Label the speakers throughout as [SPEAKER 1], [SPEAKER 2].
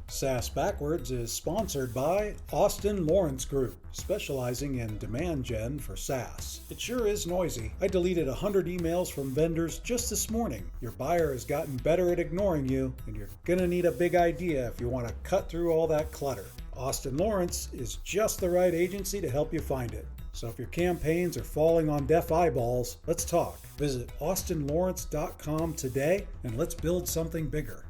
[SPEAKER 1] SaaS Backwards is sponsored by Austin Lawrence Group, specializing in demand gen for SaaS. It sure is noisy. I deleted 100 emails from vendors just this morning. Your buyer has gotten better at ignoring you, and you're gonna need a big idea if you want to cut through all that clutter. Austin Lawrence is just the right agency to help you find it. So if your campaigns are falling on deaf eyeballs, let's talk. Visit austinlawrence.com today and let's build something bigger.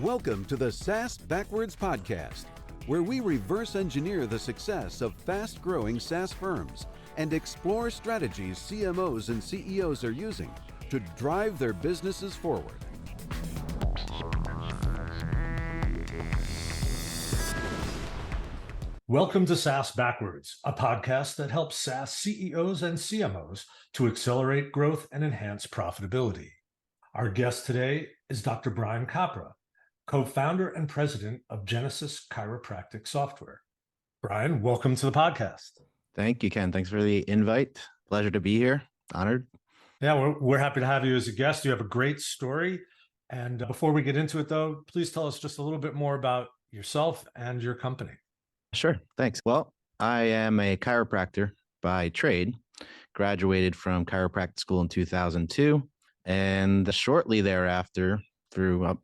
[SPEAKER 2] Welcome to the SaaS Backwards podcast, where we reverse engineer the success of fast-growing SaaS firms and explore strategies CMOs and CEOs are using to drive their businesses forward.
[SPEAKER 3] Welcome to SaaS Backwards, a podcast that helps SaaS CEOs and CMOs to accelerate growth and enhance profitability. Our guest today is Dr. Brian Capra, co-founder and president of Genesis Chiropractic Software. Brian, welcome to the podcast.
[SPEAKER 4] Thank you, Ken. Thanks for the invite. Pleasure to be here. Honored.
[SPEAKER 3] Yeah, we're happy to have you as a guest. You have a great story. And before we get into it, though, please tell us just a little bit more about yourself and your company.
[SPEAKER 4] Sure. Thanks. Well, I am a chiropractor by trade, graduated from chiropractic school in 2002. And shortly thereafter,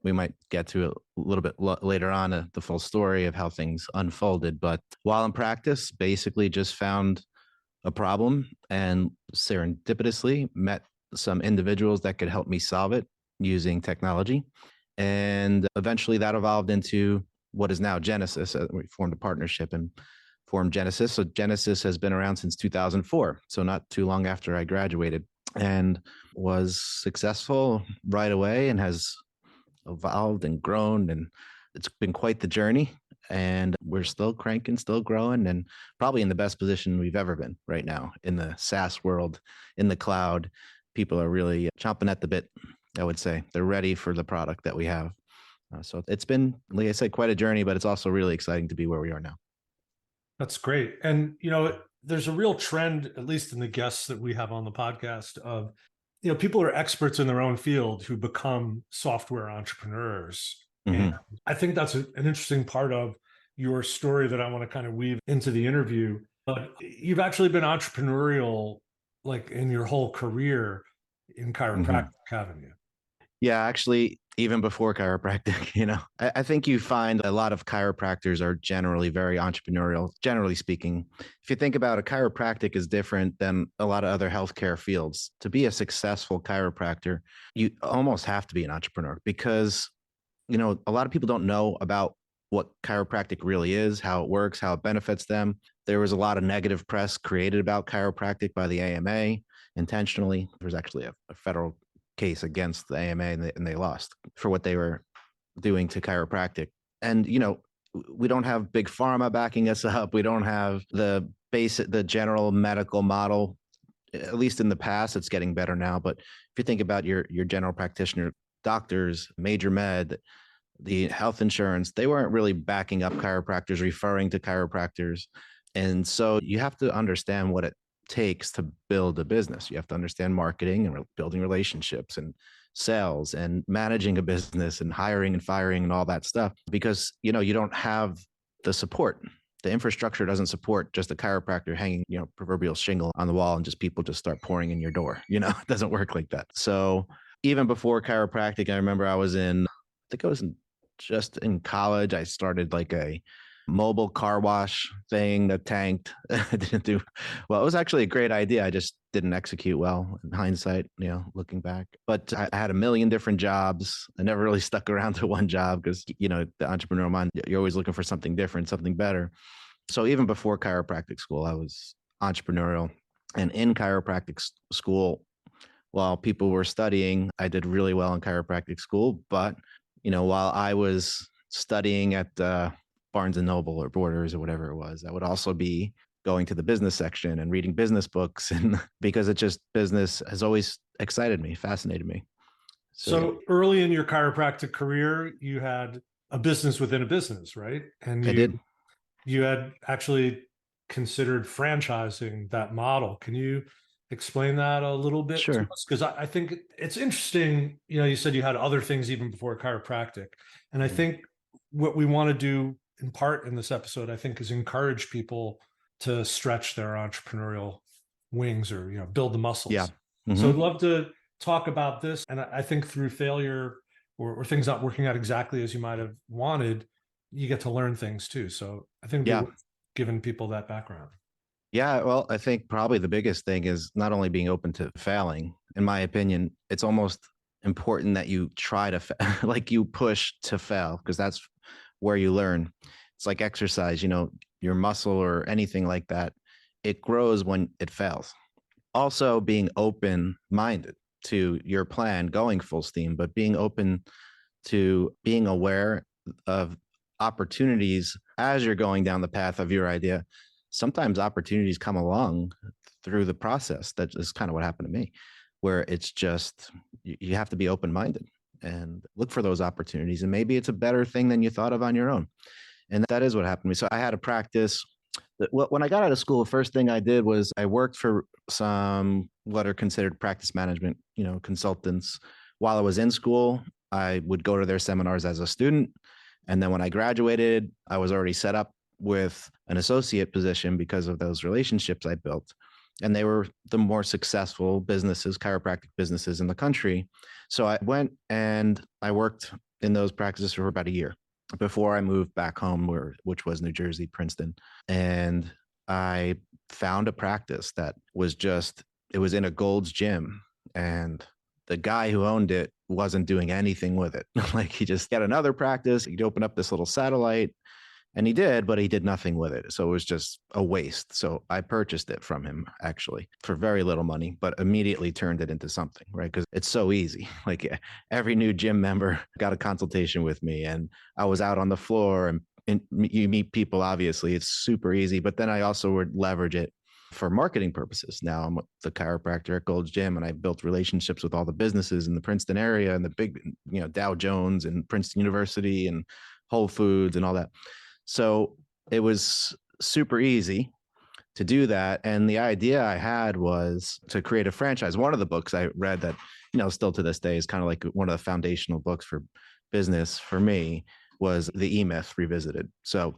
[SPEAKER 4] we might get to it a little bit later on, the full story of how things unfolded. But while in practice, basically just found a problem and serendipitously met some individuals that could help me solve it using technology. And eventually that evolved into what is now Genesis. We formed a partnership and formed Genesis. So Genesis has been around since 2004. So not too long after I graduated, and was successful right away and has evolved and grown, and it's been quite the journey, and we're still cranking, still growing, and probably in the best position we've ever been right now in the SaaS world, in the cloud. People are really chomping at the bit, I would say. They're ready for the product that we have. So it's been, like I said, quite a journey, but it's also really exciting to be where we are now.
[SPEAKER 3] That's great. And, there's a real trend, at least in the guests that we have on the podcast, of people are experts in their own field who become software entrepreneurs. Mm-hmm. And I think that's an interesting part of your story that I want to kind of weave into the interview. But you've actually been entrepreneurial, like in your whole career in chiropractic, haven't you?
[SPEAKER 4] Yeah, actually, even before chiropractic, I think you find a lot of chiropractors are generally very entrepreneurial, generally speaking. If you think about it, chiropractic is different than a lot of other healthcare fields. To be a successful chiropractor, you almost have to be an entrepreneur because, a lot of people don't know about what chiropractic really is, how it works, how it benefits them. There was a lot of negative press created about chiropractic by the AMA intentionally. There was actually a federal case against the AMA and they lost for what they were doing to chiropractic. And, we don't have big pharma backing us up. We don't have the general medical model, at least in the past. It's getting better now. But if you think about your general practitioner, doctors, major med, the health insurance, they weren't really backing up chiropractors, referring to chiropractors. And so you have to understand what it takes to build a business. You have to understand marketing and building relationships and sales and managing a business and hiring and firing and all that stuff, because you don't have the support. The infrastructure doesn't support just a chiropractor hanging proverbial shingle on the wall and just people just start pouring in your door. It doesn't work like that. So even before chiropractic, I remember I was just in college. I started like a mobile car wash thing that tanked. I didn't do well. It was actually a great idea. I just didn't execute well in hindsight, looking back. But I had a million different jobs. I never really stuck around to one job because, the entrepreneurial mind, you're always looking for something different, something better. So even before chiropractic school, I was entrepreneurial. And in chiropractic school, while people were studying, I did really well in chiropractic school. But, while I was studying at Barnes and Noble or Borders or whatever it was, I would also be going to the business section and reading business books, and because business has always excited me, fascinated me.
[SPEAKER 3] So early in your chiropractic career, you had a business within a business, right? And
[SPEAKER 4] I did.
[SPEAKER 3] You had actually considered franchising that model. Can you explain that a little bit to
[SPEAKER 4] Sure.
[SPEAKER 3] us? Because I think it's interesting. You said you had other things even before chiropractic. And I think what we want to do in part in this episode, I think, is encourage people to stretch their entrepreneurial wings or, build the muscles.
[SPEAKER 4] Yeah.
[SPEAKER 3] So I'd love to talk about this. And I think through failure or things not working out exactly as you might have wanted, you get to learn things too. So I think it'd be worth giving people that background.
[SPEAKER 4] Yeah, well, I think probably the biggest thing is not only being open to failing. In my opinion, it's almost important that you try to like you push to fail, because that's where you learn. It's like exercise, your muscle or anything like that. It grows when it fails. Also being open-minded to your plan going full steam, but being open to being aware of opportunities as you're going down the path of your idea. Sometimes opportunities come along through the process. That is kind of what happened to me, where it's just, you have to be open-minded and look for those opportunities. And maybe it's a better thing than you thought of on your own. And that is what happened to me. So I had a practice. When I got out of school, the first thing I did was I worked for some what are considered practice management, consultants. While I was in school, I would go to their seminars as a student. And then when I graduated, I was already set up with an associate position because of those relationships I built. And they were the more successful businesses, chiropractic businesses in the country. So I went and I worked in those practices for about a year before I moved back home, which was New Jersey, Princeton. And I found a practice that was it was in a Gold's Gym. And the guy who owned it wasn't doing anything with it. Like, he just got another practice. He'd open up this little satellite. And he did, but he did nothing with it. So it was just a waste. So I purchased it from him, actually, for very little money, but immediately turned it into something, right? Because it's so easy. Like, every new gym member got a consultation with me, and I was out on the floor, and you meet people, obviously. It's super easy. But then I also would leverage it for marketing purposes. Now I'm the chiropractor at Gold's Gym, and I built relationships with all the businesses in the Princeton area and the big, Dow Jones and Princeton University and Whole Foods and all that. So it was super easy to do that. And the idea I had was to create a franchise. One of the books I read that, still to this day is kind of like one of the foundational books for business for me was The E-Myth Revisited. So,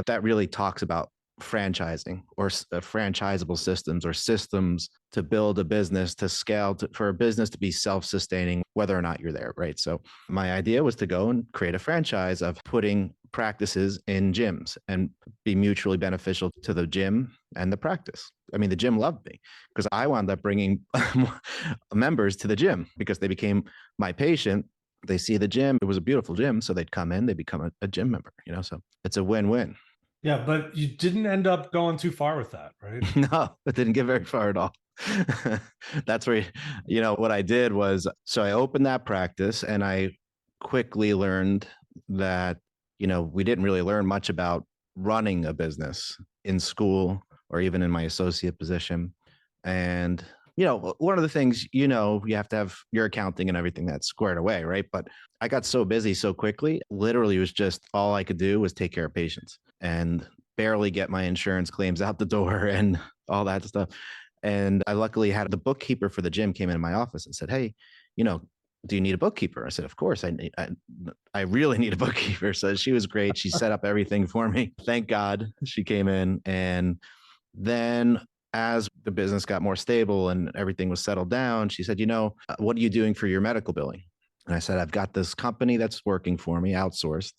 [SPEAKER 4] that really talks about franchising or franchisable systems, or systems to build a business, to scale, for a business to be self-sustaining, whether or not you're there, right? So my idea was to go and create a franchise of putting practices in gyms and be mutually beneficial to the gym and the practice. I mean, the gym loved me because I wound up bringing members to the gym because they became my patient. They see the gym. It was a beautiful gym. So they'd come in, they become a gym member, so it's a win-win.
[SPEAKER 3] Yeah, but you didn't end up going too far with that, right?
[SPEAKER 4] No, it didn't get very far at all. That's where, what I did was, so I opened that practice, and I quickly learned that, we didn't really learn much about running a business in school or even in my associate position. And, one of the things, you have to have your accounting and everything that's squared away, right? But I got so busy so quickly, literally it was just all I could do was take care of patients and barely get my insurance claims out the door and all that stuff. And I luckily had the bookkeeper for the gym came in my office and said, "Hey, do you need a bookkeeper?" I said, "Of course, I really need a bookkeeper." So she was great. She set up everything for me. Thank God she came in. And then as the business got more stable and everything was settled down, she said, "What are you doing for your medical billing?" And I said, "I've got this company that's working for me, outsourced."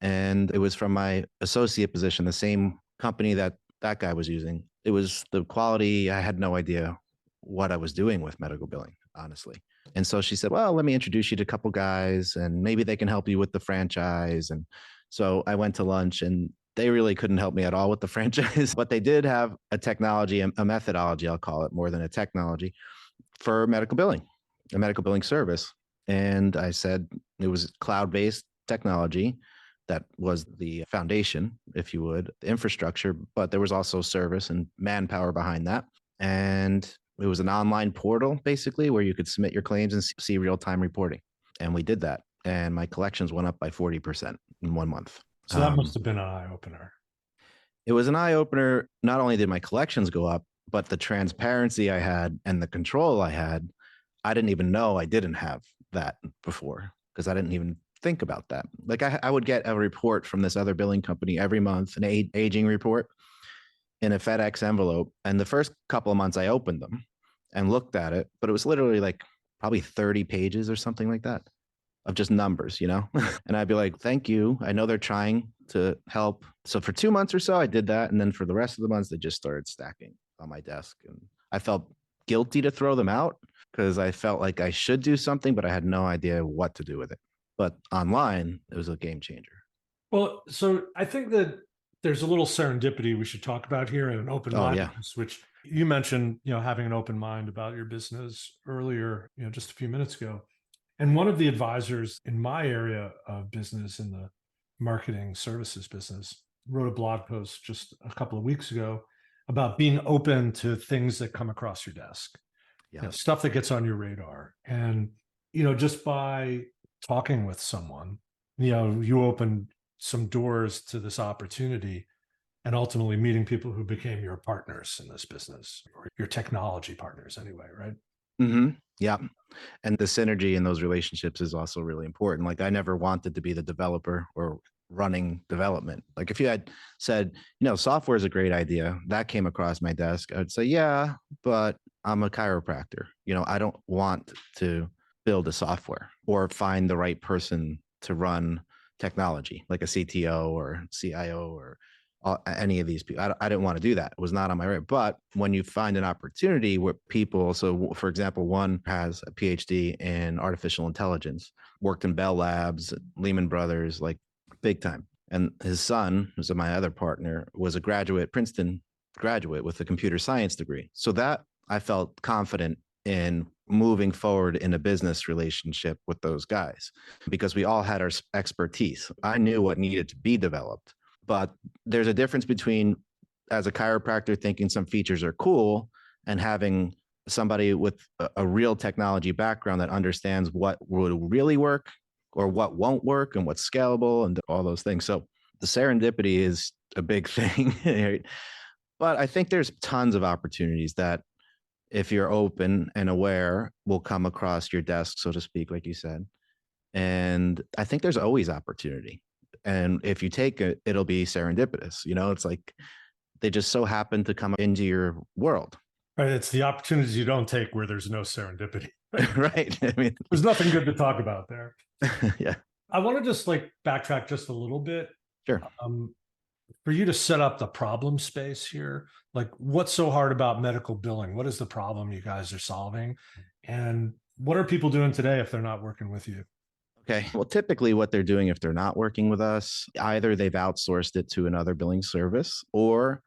[SPEAKER 4] And it was from my associate position, the same company that guy was using. It was the quality. I had no idea what I was doing with medical billing, honestly. And so she said, "Well, let me introduce you to a couple guys and maybe they can help you with the franchise." And so I went to lunch, and they really couldn't help me at all with the franchise, but they did have a technology, a methodology, I'll call it, more than a technology, for medical billing, a medical billing service. And I said it was cloud-based technology. That was the foundation, if you would, the infrastructure, but there was also service and manpower behind that. And it was an online portal, basically, where you could submit your claims and see real-time reporting. And we did that. And my collections went up by 40% in 1 month.
[SPEAKER 3] So that must have been an eye-opener.
[SPEAKER 4] It was an eye-opener. Not only did my collections go up, But the transparency I had and the control I had, I didn't even know I didn't have that before because I didn't even think about that. Like I would get a report from this other billing company every month, an aging report in a FedEx envelope. And the first couple of months I opened them and looked at it, but it was literally like probably 30 pages or something like that of just numbers, you know? And I'd be like, thank you. I know they're trying to help. So for 2 months or so, I did that. And then for the rest of the months, they just started stacking on my desk. And I felt guilty to throw them out because I felt like I should do something, but I had no idea what to do with it. But online, it was a game changer.
[SPEAKER 3] Well, so I think that there's a little serendipity we should talk about here and an open mindedness, which you mentioned, having an open mind about your business earlier, just a few minutes ago. And one of the advisors in my area of business, in the marketing services business, wrote a blog post just a couple of weeks ago about being open to things that come across your desk, stuff that gets on your radar. And, just by talking with someone, you open some doors to this opportunity and ultimately meeting people who became your partners in this business, or your technology partners anyway, right?
[SPEAKER 4] Mm-hmm. Yeah. And the synergy in those relationships is also really important. Like I never wanted to be the developer or running development. Like if you had said, software is a great idea, that came across my desk, I'd say, yeah, but I'm a chiropractor. I don't want to build a software or find the right person to run technology, like a CTO or CIO or any of these people. I didn't want to do that. It was not on my radar. But when you find an opportunity where people, so for example, one has a PhD in artificial intelligence, worked in Bell Labs, Lehman Brothers, like big time. And his son, who's my other partner, was a Princeton graduate with a computer science degree. So that I felt confident in moving forward in a business relationship with those guys because we all had our expertise. I knew what needed to be developed. But there's a difference between, as a chiropractor, thinking some features are cool and having somebody with a real technology background that understands what will really work or what won't work and what's scalable and all those things. So the serendipity is a big thing. Right? But I think there's tons of opportunities that, if you're open and aware, will come across your desk, so to speak, like you said. And I think there's always opportunity. And if you take it, it'll be serendipitous. It's like they just so happen to come into your world.
[SPEAKER 3] Right. It's the opportunities you don't take where there's no serendipity.
[SPEAKER 4] Right. I mean,
[SPEAKER 3] there's nothing good to talk about there.
[SPEAKER 4] Yeah.
[SPEAKER 3] I want to just backtrack just a little bit.
[SPEAKER 4] Sure.
[SPEAKER 3] For you to set up the problem space here, what's so hard about medical billing? What is the problem you guys are solving? And what are people doing today if they're not working with you?
[SPEAKER 4] Okay. Well, typically what they're doing if they're not working with us, either they've outsourced it to another billing service or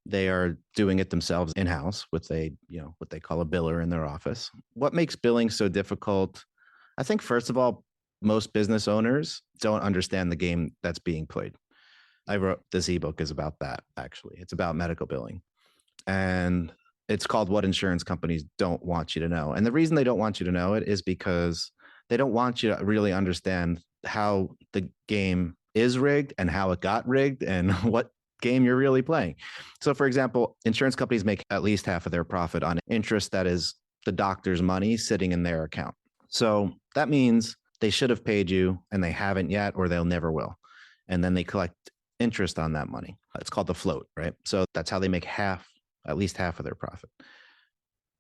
[SPEAKER 4] they are doing it themselves in-house with what they call a biller in their office. What makes billing so difficult? I think, first of all, most business owners don't understand the game that's being played. I wrote this ebook is about that, actually. It's about medical billing. And it's called What Insurance Companies Don't Want You to Know. And the reason they don't want you to know it is because they don't want you to really understand how the game is rigged and how it got rigged and what game you're really playing. So for example, insurance companies make at least half of their profit on interest that is the doctor's money sitting in their account. So that means they should have paid you and they haven't yet, or they'll never will. And then they collect interest on that money. It's called the float, right? So that's how they make at least half of their profit.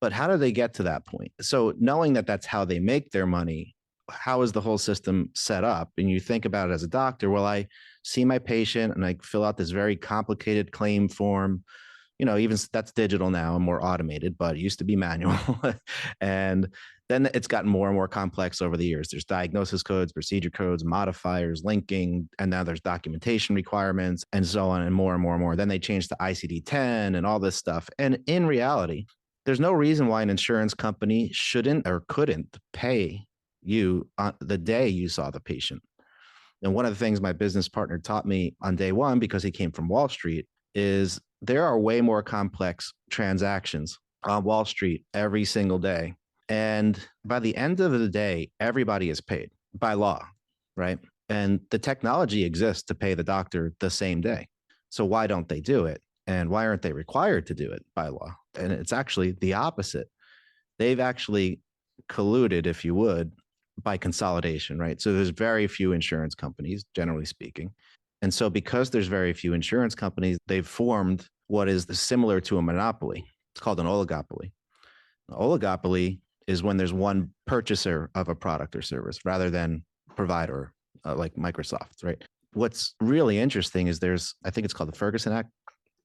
[SPEAKER 4] But how do they get to that point? So knowing that that's how they make their money, how is the whole system set up? And you think about it as a doctor, well, I see my patient and I fill out this very complicated claim form. Even that's digital now and more automated, but it used to be manual. And then it's gotten more and more complex over the years. There's diagnosis codes, procedure codes, modifiers, linking, and now there's documentation requirements and so on and more and more and more. Then they changed to ICD-10 and all this stuff. And in reality, there's no reason why an insurance company shouldn't or couldn't pay you on the day you saw the patient. And one of the things my business partner taught me on day one, because he came from Wall Street, is there are way more complex transactions on Wall Street every single day. And by the end of the day, everybody is paid by law, right? And the technology exists to pay the doctor the same day. So why don't they do it? And why aren't they required to do it by law? And it's actually the opposite. They've actually colluded, if you would, by consolidation, right? So there's very few insurance companies, generally speaking. And so because there's very few insurance companies, they've formed what is similar to a monopoly. It's called an oligopoly. An oligopoly is when there's one purchaser of a product or service rather than provider, like Microsoft, right? What's really interesting is I think it's called the Ferguson Act.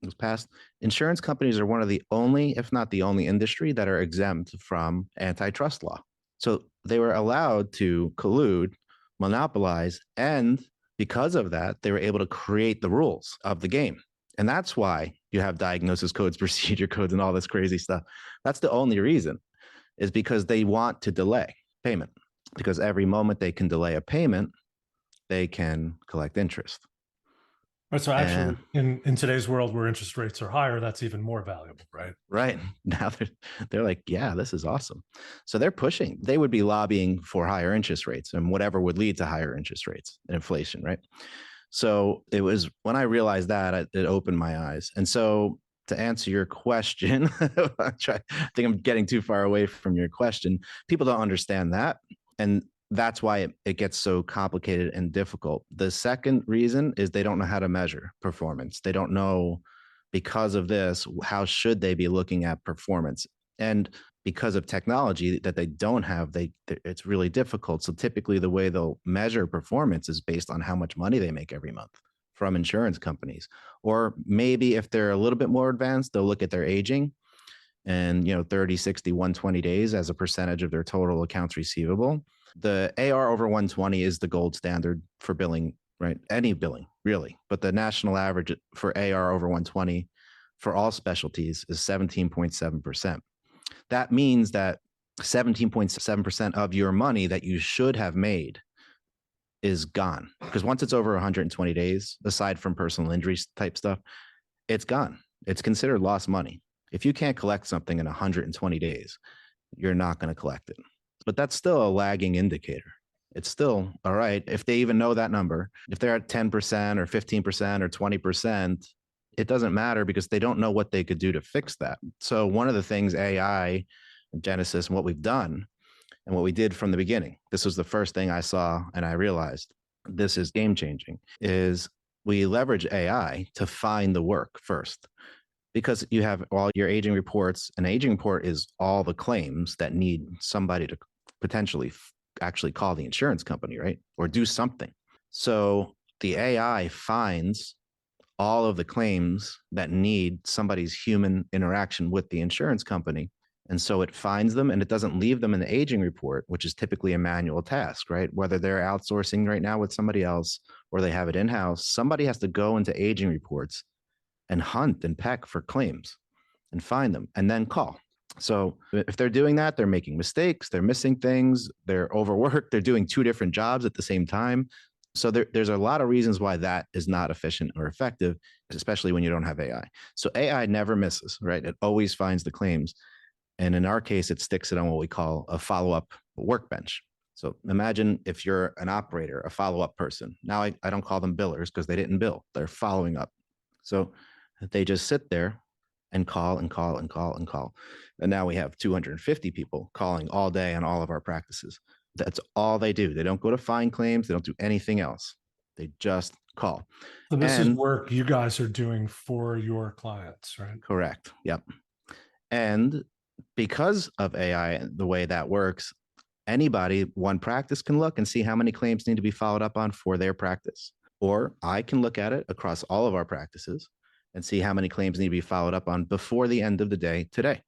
[SPEAKER 4] It was passed. Insurance companies are one of the only, if not the only industry that are exempt from antitrust law. So they were allowed to collude, monopolize, and because of that, they were able to create the rules of the game. And that's why you have diagnosis codes, procedure codes, and all this crazy stuff. That's the only reason, is because they want to delay payment. Because every moment they can delay a payment, they can collect interest.
[SPEAKER 3] Right. So actually, in today's world where interest rates are higher, that's even more valuable, right?
[SPEAKER 4] Right. Now they're like, yeah, this is awesome. So they're pushing. They would be lobbying for higher interest rates and whatever would lead to higher interest rates and inflation, right? So it was when I realized that, it opened my eyes. And so to answer your question, I think I'm getting too far away from your question. People don't understand that. And that's why it gets so complicated and difficult. The second reason is they don't know how to measure performance. They don't know, because of this, how should they be looking at performance? And because of technology that they don't have, it's really difficult. So typically the way they'll measure performance is based on how much money they make every month from insurance companies. Or maybe if they're a little bit more advanced, they'll look at their aging and 30, 60, 120 days as a percentage of their total accounts receivable. The AR over 120 is the gold standard for billing, right? Any billing, really. But the national average for AR over 120 for all specialties is 17.7%. That means that 17.7% of your money that you should have made is gone. Because once it's over 120 days, aside from personal injuries type stuff, it's gone. It's considered lost money. If you can't collect something in 120 days, you're not going to collect it. But that's still a lagging indicator. It's still all right. If they even know that number, if they're at 10% or 15% or 20%, it doesn't matter because they don't know what they could do to fix that. So one of the things AI, Genesis, and what we've done and what we did from the beginning, this was the first thing I saw and I realized this is game changing, is we leverage AI to find the work first. Because you have all your aging reports. An aging report is all the claims that need somebody to potentially actually call the insurance company, right? Or do something. So the AI finds all of the claims that need somebody's human interaction with the insurance company. And so it finds them and it doesn't leave them in the aging report, which is typically a manual task, right? Whether they're outsourcing right now with somebody else or they have it in-house, somebody has to go into aging reports and hunt and peck for claims and find them and then call. So if they're doing that, they're making mistakes, they're missing things, they're overworked, they're doing two different jobs at the same time. So there's a lot of reasons why that is not efficient or effective, especially when you don't have AI. So AI never misses, right? It always finds the claims. And in our case, it sticks it on what we call a follow-up workbench. So imagine if you're an operator, a follow-up person. Now I don't call them billers because they didn't bill. They're following up. So they just sit there and call and call and call and call. And now we have 250 people calling all day on all of our practices. That's all they do. They don't go to find claims. They don't do anything else. They just call.
[SPEAKER 3] So this is work you guys are doing for your clients, right?
[SPEAKER 4] Correct. Yep. And because of AI, the way that works, anybody, one practice can look and see how many claims need to be followed up on for their practice. Or I can look at it across all of our practices and see how many claims need to be followed up on before the end of the day today.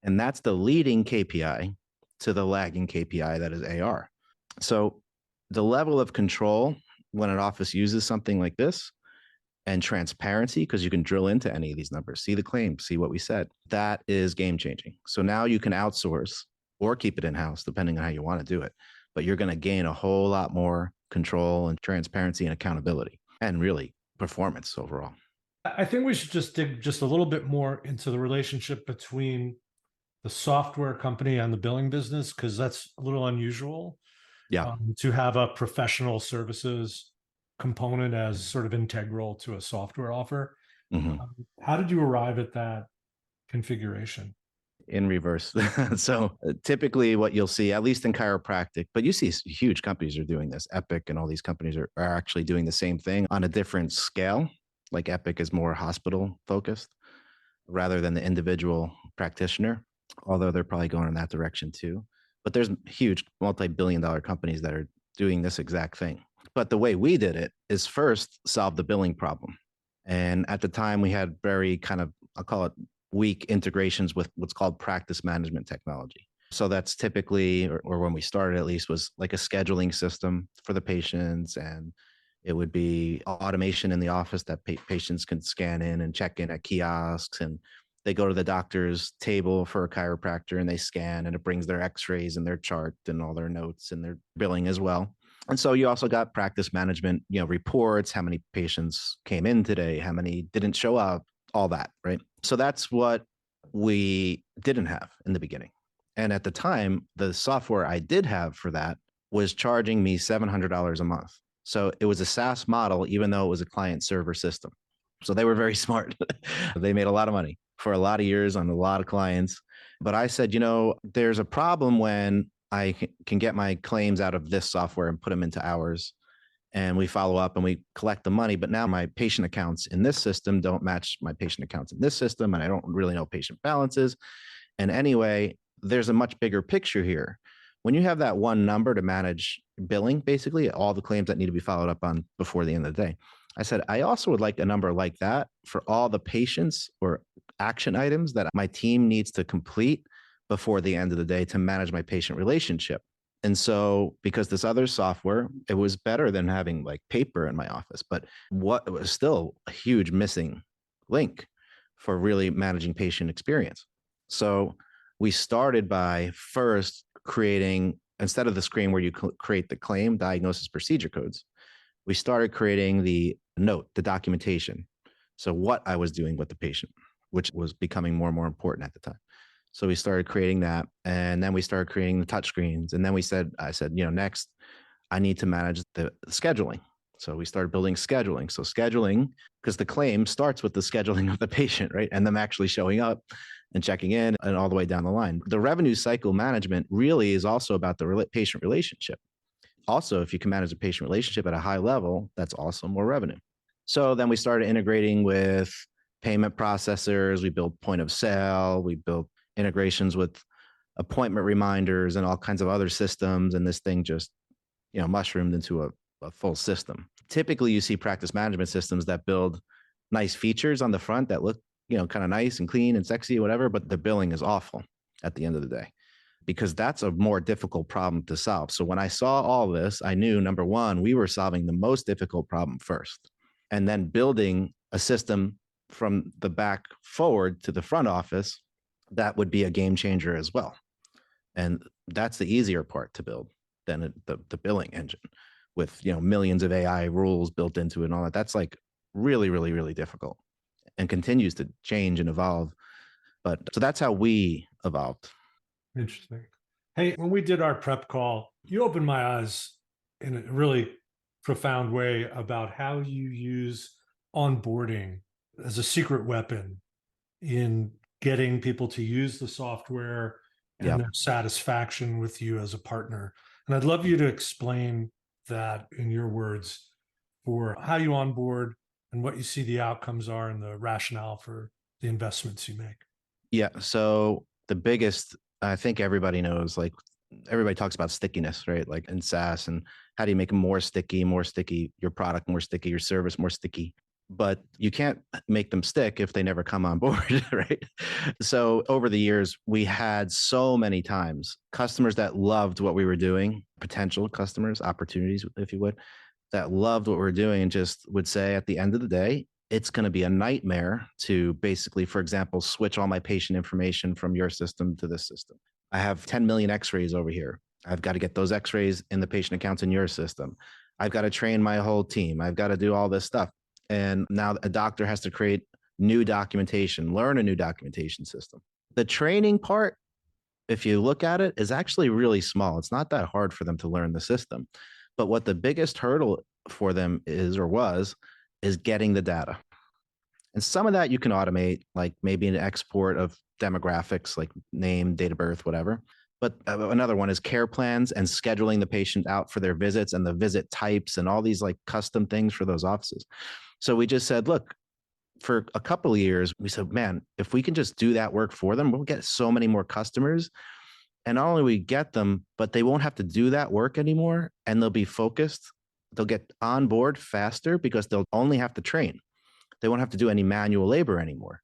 [SPEAKER 4] And that's the leading KPI to the lagging KPI that is AR. So the level of control when an office uses something like this and transparency, because you can drill into any of these numbers, see the claims, see what we said, that is game changing. So now you can outsource or keep it in-house, depending on how you want to do it. But you're going to gain a whole lot more control and transparency and accountability and really performance overall.
[SPEAKER 3] I think we should just dig just a little bit more into the relationship between the software company and the billing business, because that's a little unusual.
[SPEAKER 4] Yeah.
[SPEAKER 3] To have a professional services component as sort of integral to a software offer.
[SPEAKER 4] Mhm.
[SPEAKER 3] How did you arrive at that configuration?
[SPEAKER 4] In reverse. So typically what you'll see, at least in chiropractic, but you see huge companies are doing this. Epic and all these companies are actually doing the same thing on a different scale. Like Epic is more hospital focused rather than the individual practitioner, although they're probably going in that direction too. But there's huge multi-billion-dollar companies that are doing this exact thing. But the way we did it is first solve the billing problem. And at the time we had very kind of, I'll call it weak integrations with what's called practice management technology. So that's typically, or when we started at least, was like a scheduling system for the patients, and it would be automation in the office that patients can scan in and check in at kiosks, and they go to the doctor's table for a chiropractor and they scan, and it brings their x-rays and their chart and all their notes and their billing as well. And so you also got practice management, reports, how many patients came in today, how many didn't show up, all that, right? So that's what we didn't have in the beginning. And at the time, the software I did have for that was charging me $700 a month. So it was a SaaS model, even though it was a client server system. So they were very smart. They made a lot of money for a lot of years on a lot of clients. But I said, there's a problem when I can get my claims out of this software and put them into ours, and we follow up and we collect the money. But now my patient accounts in this system don't match my patient accounts in this system, and I don't really know patient balances. And anyway, there's a much bigger picture here. When you have that one number to manage billing, basically all the claims that need to be followed up on before the end of the day, I said, I also would like a number like that for all the patients or action items that my team needs to complete before the end of the day to manage my patient relationship. And so, because this other software, it was better than having like paper in my office, but what was still a huge missing link for really managing patient experience. So we started by first creating, instead of the screen where you create the claim, diagnosis, procedure codes, we started creating the note, the documentation. So what I was doing with the patient, which was becoming more and more important at the time. So we started creating that, and then we started creating the touch screens. And then I said, next I need to manage the scheduling. So we started building scheduling. So scheduling, because the claim starts with the scheduling of the patient, right? And them actually showing up and checking in and all the way down the line. The revenue cycle management really is also about the patient relationship. Also, if you can manage a patient relationship at a high level, that's also more revenue. So then we started integrating with payment processors. We built point of sale. We built integrations with appointment reminders and all kinds of other systems. And this thing just, mushroomed into a full system. Typically, you see practice management systems that build nice features on the front that look, kind of nice and clean and sexy or whatever, but the billing is awful at the end of the day, because that's a more difficult problem to solve. So when I saw all this, I knew, number one, we were solving the most difficult problem first, and then building a system from the back forward to the front office that would be a game changer as well. And that's the easier part to build than the billing engine with, millions of AI rules built into it and all that. That's like really, really, really difficult and continues to change and evolve. But so that's how we evolved.
[SPEAKER 3] Interesting. Hey, when we did our prep call, you opened my eyes in a really profound way about how you use onboarding as a secret weapon in getting people to use the software and their satisfaction with you as a partner. And I'd love you to explain that in your words for how you onboard and what you see the outcomes are and the rationale for the investments you make.
[SPEAKER 4] Yeah. So the biggest, I think everybody knows, like everybody talks about stickiness, right? Like in SaaS, and how do you make them more sticky, your product more sticky, your service more sticky. But you can't make them stick if they never come on board, right? So over the years, we had so many times customers that loved what we were doing, potential customers, opportunities, if you would, that loved what we're doing and just would say at the end of the day, it's going to be a nightmare to basically, for example, switch all my patient information from your system to this system. I have 10 million x-rays over here. I've got to get those x-rays in the patient accounts in your system. I've got to train my whole team. I've got to do all this stuff. And now a doctor has to create new documentation, learn a new documentation system. The training part, if you look at it, is actually really small. It's not that hard for them to learn the system. But what the biggest hurdle for them is, or was, is getting the data. And some of that you can automate, like maybe an export of demographics like name, date of birth, whatever. But another one is care plans and scheduling the patient out for their visits and the visit types and all these like custom things for those offices. So we just said, look, for a couple of years, we said, man, if we can just do that work for them, we'll get so many more customers. And not only we get them, but they won't have to do that work anymore. And they'll be focused. They'll get on board faster because they'll only have to train. They won't have to do any manual labor anymore.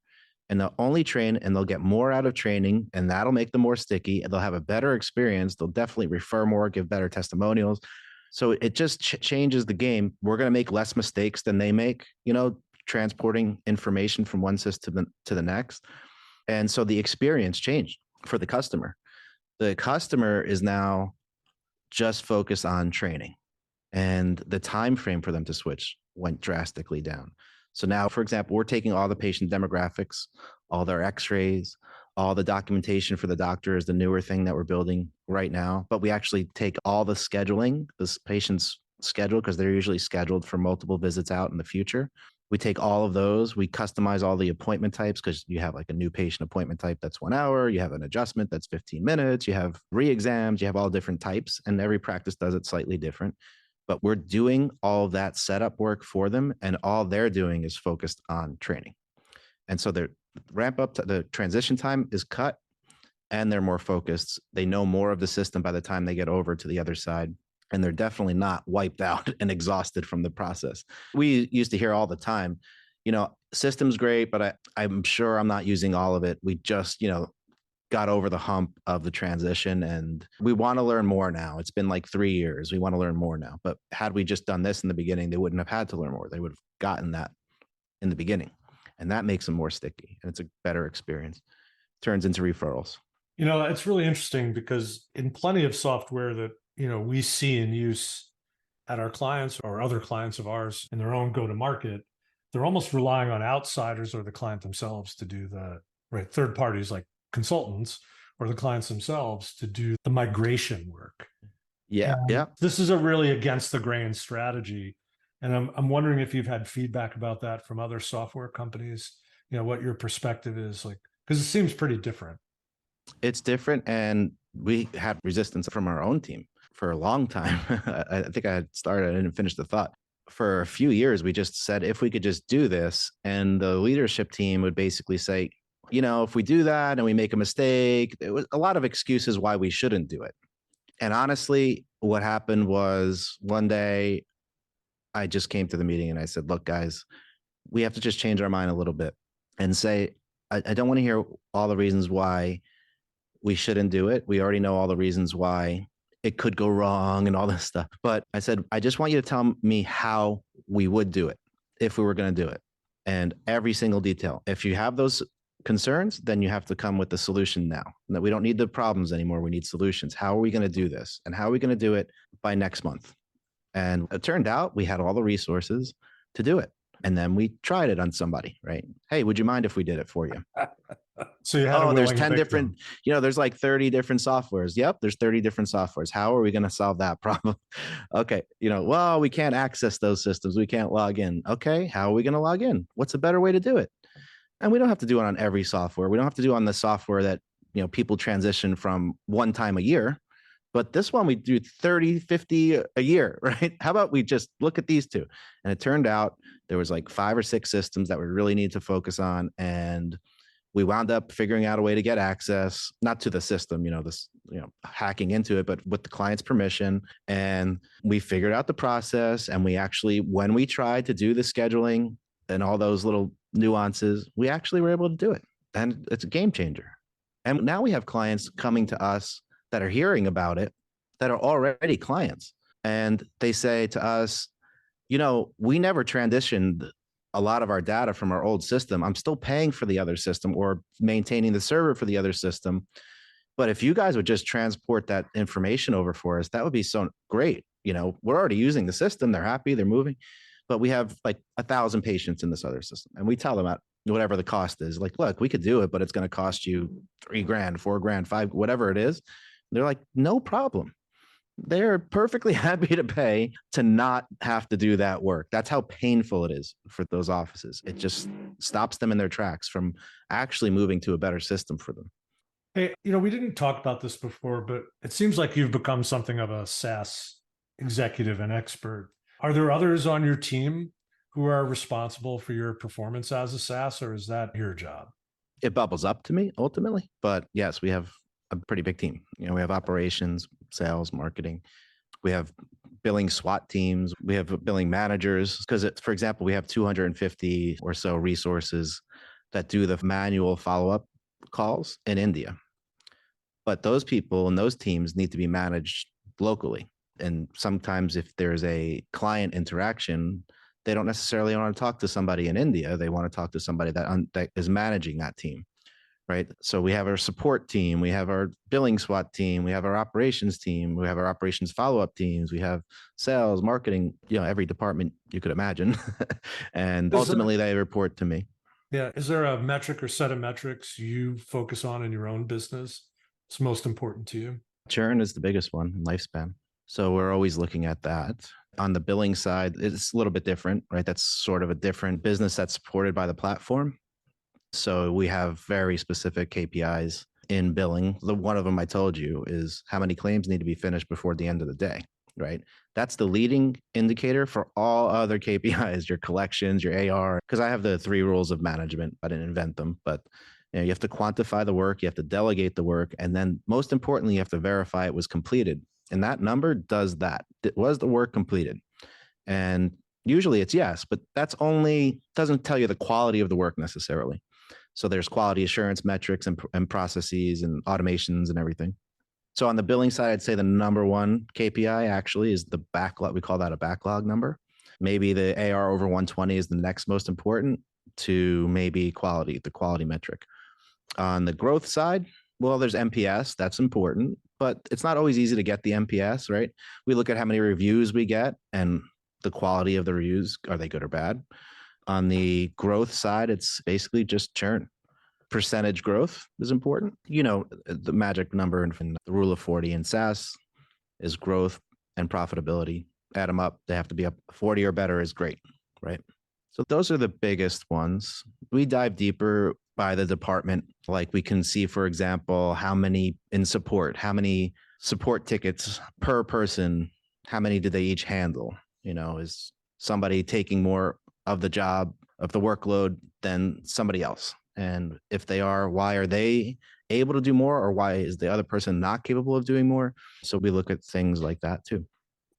[SPEAKER 4] And they'll only train and they'll get more out of training, and that'll make them more sticky, and they'll have a better experience. They'll definitely refer more, give better testimonials. So it just changes the game. We're going to make less mistakes than they make, transporting information from one system to the next. And so the experience changed for the customer. The customer is now just focused on training, and the time frame for them to switch went drastically down. So now, for example, we're taking all the patient demographics, all their x-rays, all the documentation for the doctor is the newer thing that we're building right now. But we actually take all the scheduling, this patient's schedule, because they're usually scheduled for multiple visits out in the future. We take all of those, we customize all the appointment types, because you have like a new patient appointment type that's 1 hour, you have an adjustment that's 15 minutes, you have re-exams, you have all different types, and every practice does it slightly different. But we're doing all of that setup work for them, and all they're doing is focused on training. And so their ramp up to the transition time is cut, and they're more focused. They know more of the system by the time they get over to the other side, and they're definitely not wiped out and exhausted from the process. We used to hear all the time, system's great, but I'm sure I'm not using all of it. We just, got over the hump of the transition, and we want to learn more now. It's been like 3 years. We want to learn more now. But had we just done this in the beginning, they wouldn't have had to learn more. They would have gotten that in the beginning, and that makes them more sticky, and it's a better experience. Turns into referrals.
[SPEAKER 3] It's really interesting because in plenty of software that, we see in use at our clients or other clients of ours in their own go-to-market, they're almost relying on outsiders or the client themselves to do the right, third parties like consultants or the clients themselves to do the migration work.
[SPEAKER 4] Yeah.
[SPEAKER 3] This is a really against the grain strategy. And I'm wondering if you've had feedback about that from other software companies, what your perspective is like, because it seems pretty different.
[SPEAKER 4] It's different. And we had resistance from our own team for a long time. I think I had started, I didn't finish the thought. For a few years, we just said, if we could just do this, and the leadership team would basically say, if we do that and we make a mistake, there was a lot of excuses why we shouldn't do it. And honestly, what happened was one day I just came to the meeting and I said, look, guys, we have to just change our mind a little bit and say, I don't want to hear all the reasons why we shouldn't do it. We already know all the reasons why it could go wrong and all this stuff. But I said, I just want you to tell me how we would do it if we were going to do it. And every single detail. If you have those concerns, then you have to come with the solution now. That we don't need the problems anymore. We need solutions. How are we going to do this? And how are we going to do it by next month? And it turned out we had all the resources to do it. And then we tried it on somebody, right? Hey, would you mind if we did it for you?
[SPEAKER 3] So you had
[SPEAKER 4] there's 10 different, there's like 30 different softwares. Yep, there's 30 different softwares. How are we going to solve that problem? Okay, well, we can't access those systems. We can't log in. Okay, how are we going to log in? What's a better way to do it? And we don't have to do it on every software. We don't have to do it on the software that, people transition from one time a year. But this one, we do 30, 50 a year, right? How about we just look at these two? And it turned out there was like 5 or 6 systems that we really need to focus on. And we wound up figuring out a way to get access, not to the system, hacking into it, but with the client's permission. And we figured out the process. And we actually, when we tried to do the scheduling and all those little nuances, we actually were able to do it. And it's a game changer. And now we have clients coming to us that are hearing about it, that are already clients. And they say to us, we never transitioned a lot of our data from our old system. I'm still paying for the other system or maintaining the server for the other system. But if you guys would just transport that information over for us, that would be so great. We're already using the system. They're happy. They're moving. But we have like 1,000 patients in this other system. And we tell them at whatever the cost is, like, look, we could do it, but it's going to cost you $3,000, $4,000, $5,000, whatever it is. And they're like, no problem. They're perfectly happy to pay to not have to do that work. That's how painful it is for those offices. It just stops them in their tracks from actually moving to a better system for them.
[SPEAKER 3] Hey, we didn't talk about this before, but it seems like you've become something of a SaaS executive and expert. Are there others on your team who are responsible for your performance as a SaaS, or is that your job?
[SPEAKER 4] It bubbles up to me ultimately, but yes, we have a pretty big team. We have operations, sales, marketing. We have billing SWAT teams. We have billing managers because, for example, we have 250 or so resources that do the manual follow-up calls in India. But those people and those teams need to be managed locally. And sometimes if there's a client interaction, they don't necessarily want to talk to somebody in India. They want to talk to somebody that is managing that team, right? So we have our support team, we have our billing SWAT team, we have our operations team, we have our operations follow-up teams, we have sales, marketing, every department you could imagine. And ultimately they report to me.
[SPEAKER 3] Yeah. Is there a metric or set of metrics you focus on in your own business? It's most important to you?
[SPEAKER 4] Churn is the biggest one in lifespan. So we're always looking at that. On the billing side, it's a little bit different, right? That's sort of a different business that's supported by the platform. So we have very specific KPIs in billing. One of them I told you is how many claims need to be finished before the end of the day, right? That's the leading indicator for all other KPIs, your collections, your AR, because I have the 3 rules of management. I didn't invent them, but you have to quantify the work, you have to delegate the work, and then most importantly, you have to verify it was completed. And that number does that. Was the work completed? And usually it's yes, but that's only doesn't tell you the quality of the work necessarily. So there's quality assurance metrics and processes and automations and everything. So on the billing side, I'd say the number one KPI actually is the backlog. We call that a backlog number. Maybe the AR over 120 is the next most important to maybe quality, the quality metric. On the growth side, well, there's NPS. That's important, but it's not always easy to get the NPS, right? We look at how many reviews we get and the quality of the reviews. Are they good or bad? On the growth side, it's basically just churn. Percentage growth is important. The magic number in the rule of 40 in SaaS is growth and profitability. Add them up. They have to be up 40 or better is great, right? So those are the biggest ones. We dive deeper by the department. Like we can see, for example, how many support tickets per person, how many do they each handle? Is somebody taking more of the job, of the workload than somebody else? And if they are, why are they able to do more, or why is the other person not capable of doing more? So we look at things like that too.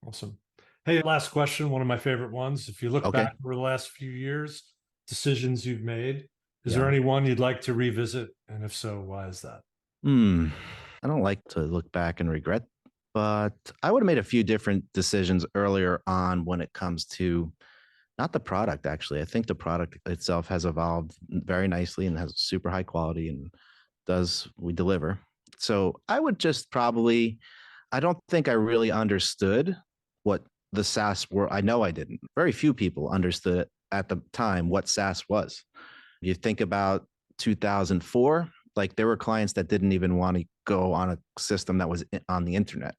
[SPEAKER 3] Awesome. Hey, last question, one of my favorite ones. If you look back over the last few years, decisions you've made, is there any one you'd like to revisit? And if so, why is that?
[SPEAKER 4] I don't like to look back and regret, but I would have made a few different decisions earlier on when it comes to not the product, actually. I think the product itself has evolved very nicely and has super high quality and we deliver. So I would just I don't think I really understood what the SaaS were. I know I didn't. Very few people understood at the time what SaaS was. You think about 2004, like there were clients that didn't even want to go on a system that was on the internet.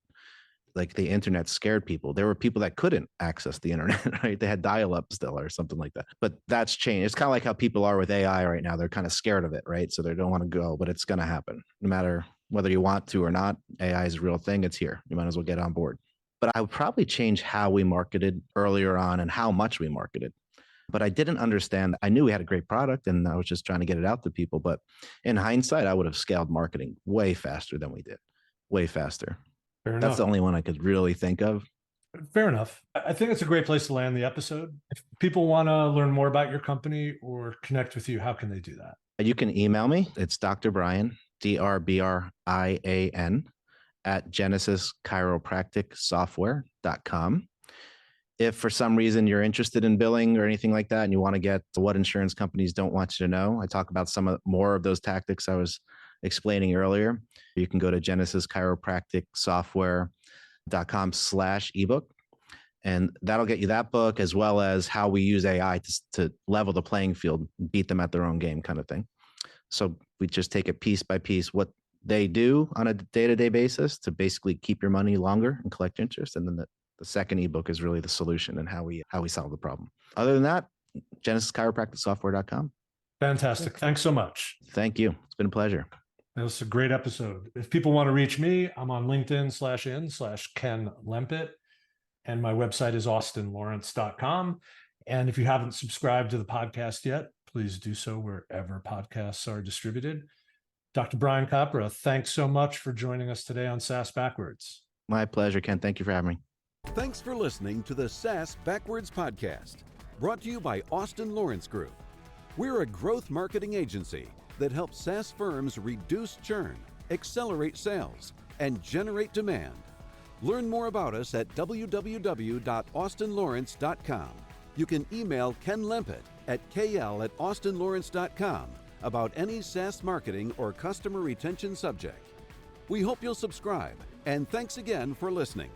[SPEAKER 4] Like the internet scared people. There were people that couldn't access the internet, right? They had dial-up still or something like that. But that's changed. It's kind of like how people are with AI right now. They're kind of scared of it, right? So they don't want to go, but it's going to happen. No matter whether you want to or not, AI is a real thing. It's here. You might as well get on board. But I would probably change how we marketed earlier on and how much we marketed. But I didn't understand. I knew we had a great product and I was just trying to get it out to people. But in hindsight, I would have scaled marketing way faster than we did. Way faster. That's the only one I could really think of.
[SPEAKER 3] Fair enough. I think it's a great place to land the episode. If people want to learn more about your company or connect with you, how can they do that?
[SPEAKER 4] You can email me. It's Dr. Brian, DrBrian at genesischiropracticsoftware.com. If for some reason you're interested in billing or anything like that, and you want to get what insurance companies don't want you to know, I talk about more of those tactics I was explaining earlier. You can go to genesischiropracticsoftware.com/ebook. And that'll get you that book, as well as how we use AI to level the playing field, beat them at their own game kind of thing. So we just take it piece by piece. What they do on a day-to-day basis to basically keep your money longer and collect interest. And then the second ebook is really the solution and how we solve the problem. Other than that, genesischiropracticsoftware.com.
[SPEAKER 3] Fantastic. Thanks so much.
[SPEAKER 4] Thank you. It's been a pleasure.
[SPEAKER 3] That was a great episode. If people want to reach me, I'm on LinkedIn/Ken Lempit. And my website is austinlawrence.com. And if you haven't subscribed to the podcast yet, please do so wherever podcasts are distributed. Dr. Brian Capra, thanks so much for joining us today on SaaS Backwards.
[SPEAKER 4] My pleasure, Ken. Thank you for having me.
[SPEAKER 2] Thanks for listening to the SaaS Backwards podcast, brought to you by Austin Lawrence Group. We're a growth marketing agency that helps SaaS firms reduce churn, accelerate sales, and generate demand. Learn more about us at www.austinlawrence.com. You can email Ken Lempit at kl@austinlawrence.com about any SaaS marketing or customer retention subject. We hope you'll subscribe, and thanks again for listening.